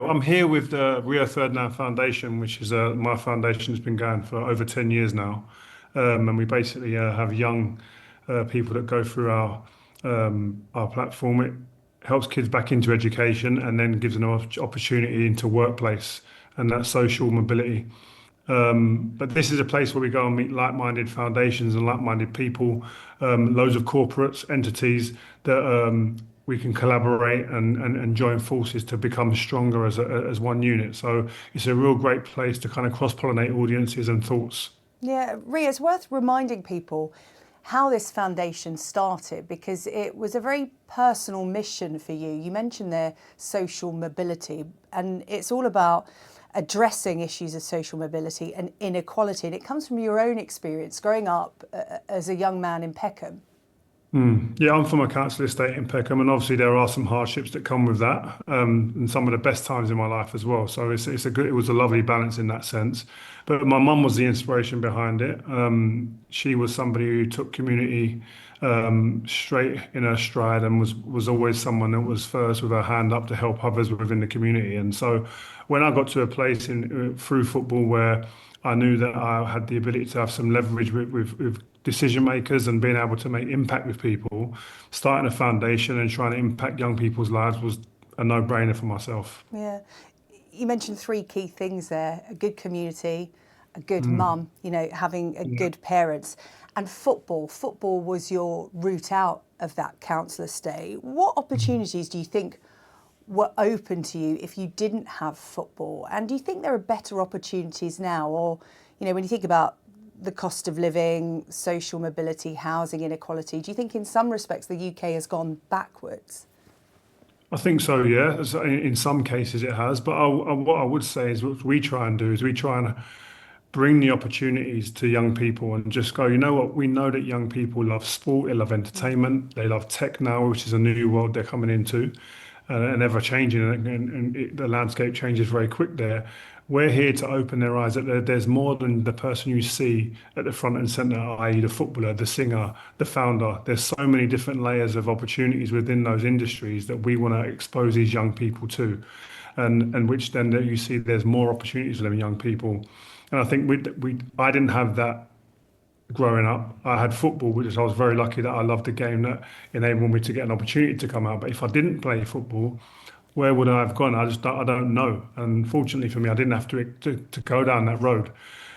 I'm here with the Rio Ferdinand Foundation, which is my foundation has been going for over 10 years now. And we basically have young people that go through our platform. It helps kids back into education and then gives them an opportunity into workplace and that social mobility. But this is a place where we go and meet like-minded foundations and like-minded people, loads of corporates, entities that we can collaborate and join forces to become stronger as one unit. So it's a real great place to kind of cross-pollinate audiences and thoughts. Yeah, Ria, it's worth reminding people how this foundation started because it was a very personal mission for you. You mentioned there social mobility, and it's all about addressing issues of social mobility and inequality. And it comes from your own experience growing up as a young man in Peckham. Yeah, I'm from a council estate in Peckham, and obviously there are some hardships that come with that, and some of the best times in my life as well. So it was a lovely balance in that sense. But my mum was the inspiration behind it. She was somebody who took community straight in her stride and was always someone that was first with her hand up to help others within the community. And so when I got to a place in through football where I knew that I had the ability to have some leverage with decision makers and being able to make impact with people, starting a foundation and trying to impact young people's lives was a no-brainer for myself. Yeah. You mentioned three key things there: a good community, a good Mm, mum, having a yeah. good parents, and football. Football was your route out of that council estate. What opportunities do you think were open to you if you didn't have football? And do you think there are better opportunities now? Or, when you think about the cost of living, social mobility, housing inequality, do you think in some respects the UK has gone backwards? I think so, yeah. In some cases it has, but what I would say is what we try and do is we try and bring the opportunities to young people and just go, you know what, we know that young people love sport, they love entertainment, they love tech now, which is a new world they're coming into and ever changing, and the landscape changes very quick there. We're here to open their eyes that there's more than the person you see at the front and center, i.e., the footballer, the singer, the founder. There's so many different layers of opportunities within those industries that we want to expose these young people to, and which then that you see there's more opportunities for them young people. And I think I didn't have that growing up. I had football, which I was very lucky that I loved the game that enabled me to get an opportunity to come out. But if I didn't play football, where would I have gone? I don't know. And fortunately for me, I didn't have to go down that road.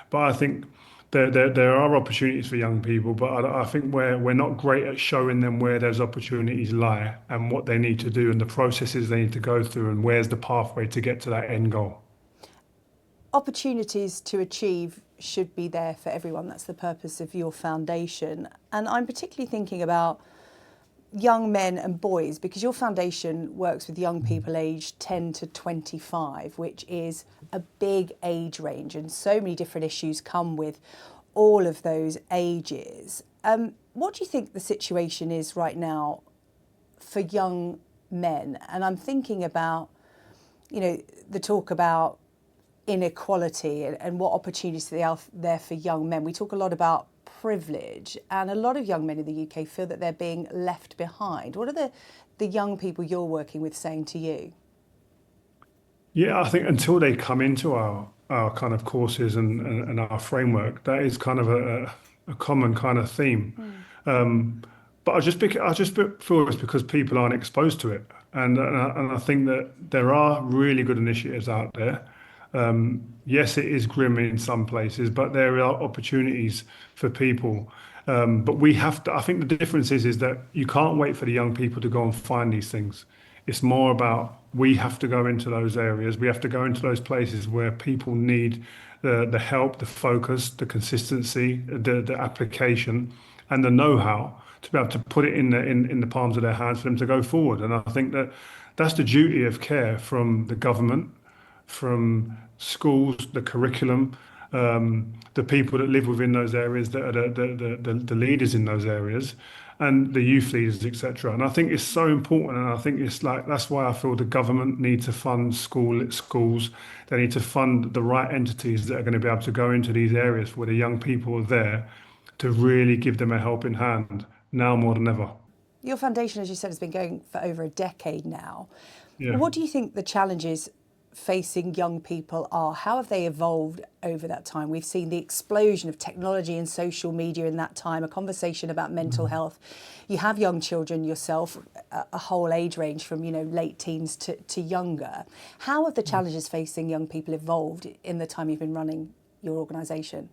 But I think there are opportunities for young people, but I think we're not great at showing them where those opportunities lie and what they need to do and the processes they need to go through and where's the pathway to get to that end goal. Opportunities to achieve should be there for everyone. That's the purpose of your foundation. And I'm particularly thinking about young men and boys because your foundation works with young people aged 10 to 25, which is a big age range, and so many different issues come with all of those ages. What do you think the situation is right now for young men? And I'm thinking about, the talk about inequality and what opportunities there are there for young men. We talk a lot about privilege, and a lot of young men in the UK feel that they're being left behind. What are the young people you're working with saying to you? Yeah, I think until they come into our kind of courses and our framework, that is kind of a common kind of theme. Um, but I just feel it's because people aren't exposed to it, and I think that there are really good initiatives out there. Yes, it is grim in some places, but there are opportunities for people. But we have to, I think the difference is that you can't wait for the young people to go and find these things. It's more about we have to go into those areas. We have to go into those places where people need the help, the focus, the consistency, the application, and the know-how to be able to put it in the palms of their hands for them to go forward. And I think that that's the duty of care from the government, from schools, the curriculum, the people that live within those areas that are the leaders in those areas, and the youth leaders, etc. And I think it's so important, and I think it's like that's why I feel the government need to fund schools. They need to fund the right entities that are going to be able to go into these areas where the young people are there to really give them a helping hand now more than ever. Your foundation, as you said, has been going for over a decade now. Yeah. What do you think the challenge is facing young people are? How have they evolved over that time? We've seen the explosion of technology and social media in that time, a conversation about mental health. You have young children yourself, a whole age range from, late teens to younger. How have the challenges facing young people evolved in the time you've been running your organisation?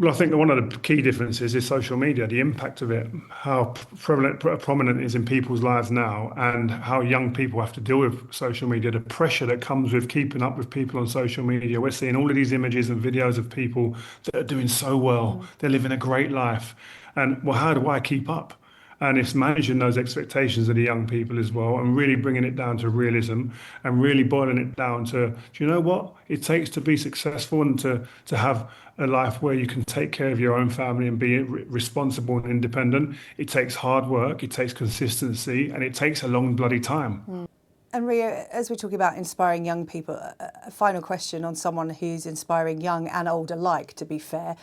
Well, I think that one of the key differences is social media, the impact of it, how prominent it is in people's lives now, and how young people have to deal with social media, the pressure that comes with keeping up with people on social media. We're seeing all of these images and videos of people that are doing so well. They're living a great life. And well, how do I keep up? And it's managing those expectations of the young people as well, and really bringing it down to realism, and really boiling it down to, do you know what it takes to be successful and to have a life where you can take care of your own family and be responsible and independent? It takes hard work, it takes consistency, and it takes a long bloody time. And Rio, as we're talking about inspiring young people, a final question on someone who's inspiring young and old alike, to be fair.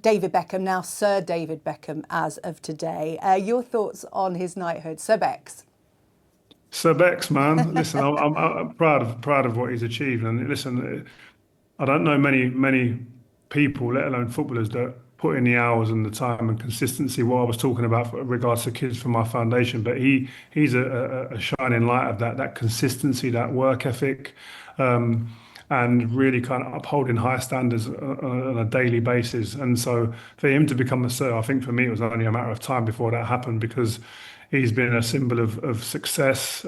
David Beckham, now Sir David Beckham as of today. Your thoughts on his knighthood, Sir Bex? Sir Bex, man, listen, I'm proud of what he's achieved, and listen, I don't know many people, let alone footballers, that put in the hours and the time and consistency. What I was talking about for regards to kids from my foundation, but he's a shining light of that consistency, that work ethic, and really kind of upholding high standards on a daily basis. And so for him to become a sir, I think for me it was only a matter of time before that happened, because he's been a symbol of success,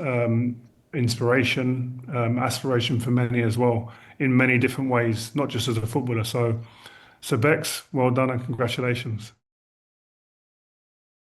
inspiration, aspiration for many as well, in many different ways, not just as a footballer. So Bex, well done and congratulations.